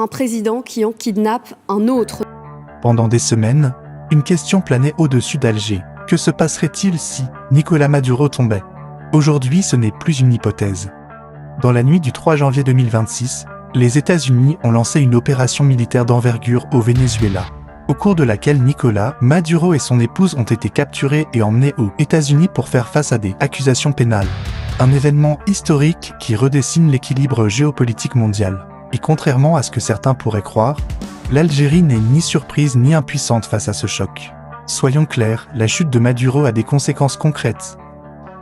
Un président qui en kidnappe un autre. Pendant des semaines, une question planait au-dessus d'Alger. Que se passerait-il si Nicolás Maduro tombait? Aujourd'hui, ce n'est plus une hypothèse. Dans la nuit du 3 janvier 2026, les États-Unis ont lancé une opération militaire d'envergure au Venezuela, au cours de laquelle Nicolás Maduro et son épouse ont été capturés et emmenés aux États-Unis pour faire face à des accusations pénales. Un événement historique qui redessine l'équilibre géopolitique mondial. Et contrairement à ce que certains pourraient croire, l'Algérie n'est ni surprise ni impuissante face à ce choc. Soyons clairs, la chute de Maduro a des conséquences concrètes.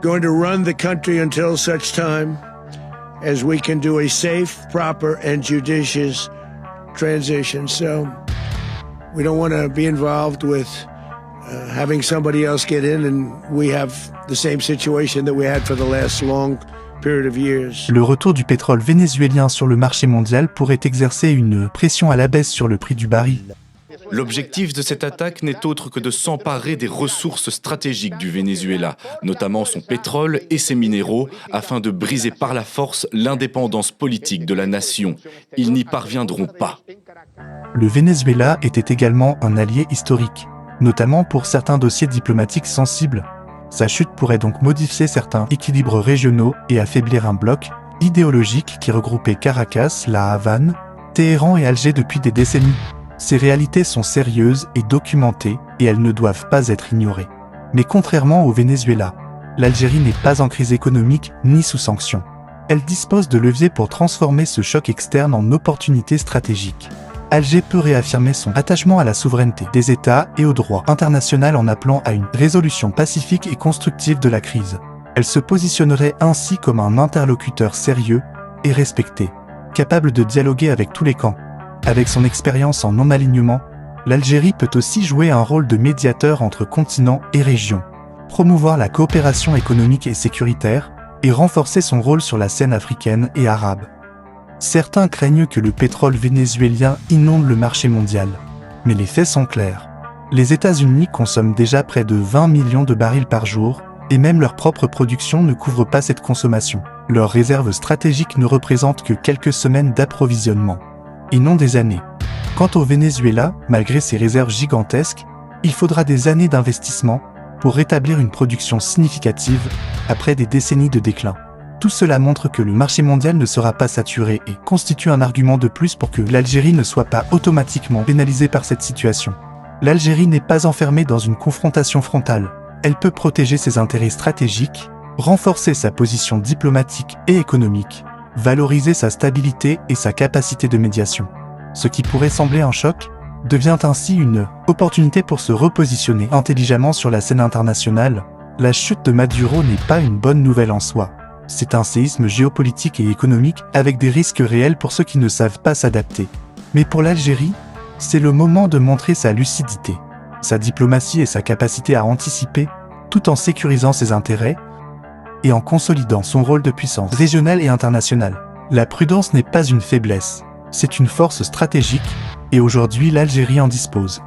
Going to run the country until such time as we can do a safe, proper and judicious transition. So we don't want to be involved with having somebody else get in and we have the same situation that we had for the last long period of years. Le retour du pétrole vénézuélien sur le marché mondial pourrait exercer une pression à la baisse sur le prix du baril. L'objectif de cette attaque n'est autre que de s'emparer des ressources stratégiques du Venezuela, notamment son pétrole et ses minéraux, afin de briser par la force l'indépendance politique de la nation. Ils n'y parviendront pas. Le Venezuela était également un allié historique, notamment pour certains dossiers diplomatiques sensibles. Sa chute pourrait donc modifier certains équilibres régionaux et affaiblir un bloc idéologique qui regroupait Caracas, La Havane, Téhéran et Alger depuis des décennies. Ces réalités sont sérieuses et documentées et elles ne doivent pas être ignorées. Mais contrairement au Venezuela, l'Algérie n'est pas en crise économique ni sous sanctions. Elle dispose de leviers pour transformer ce choc externe en opportunité stratégique. Alger peut réaffirmer son attachement à la souveraineté des États et au droit international en appelant à une résolution pacifique et constructive de la crise. Elle se positionnerait ainsi comme un interlocuteur sérieux et respecté, capable de dialoguer avec tous les camps. Avec son expérience en non-alignement, l'Algérie peut aussi jouer un rôle de médiateur entre continents et régions, promouvoir la coopération économique et sécuritaire, et renforcer son rôle sur la scène africaine et arabe. Certains craignent que le pétrole vénézuélien inonde le marché mondial. Mais les faits sont clairs. Les États-Unis consomment déjà près de 20 millions de barils par jour, et même leur propre production ne couvre pas cette consommation. Leurs réserves stratégiques ne représentent que quelques semaines d'approvisionnement, et non des années. Quant au Venezuela, malgré ses réserves gigantesques, il faudra des années d'investissement pour rétablir une production significative après des décennies de déclin. Tout cela montre que le marché mondial ne sera pas saturé et constitue un argument de plus pour que l'Algérie ne soit pas automatiquement pénalisée par cette situation. L'Algérie n'est pas enfermée dans une confrontation frontale. Elle peut protéger ses intérêts stratégiques, renforcer sa position diplomatique et économique, valoriser sa stabilité et sa capacité de médiation. Ce qui pourrait sembler un choc devient ainsi une opportunité pour se repositionner intelligemment sur la scène internationale. La chute de Maduro n'est pas une bonne nouvelle en soi. C'est un séisme géopolitique et économique avec des risques réels pour ceux qui ne savent pas s'adapter. Mais pour l'Algérie, c'est le moment de montrer sa lucidité, sa diplomatie et sa capacité à anticiper, tout en sécurisant ses intérêts et en consolidant son rôle de puissance régionale et internationale. La prudence n'est pas une faiblesse, c'est une force stratégique, et aujourd'hui l'Algérie en dispose.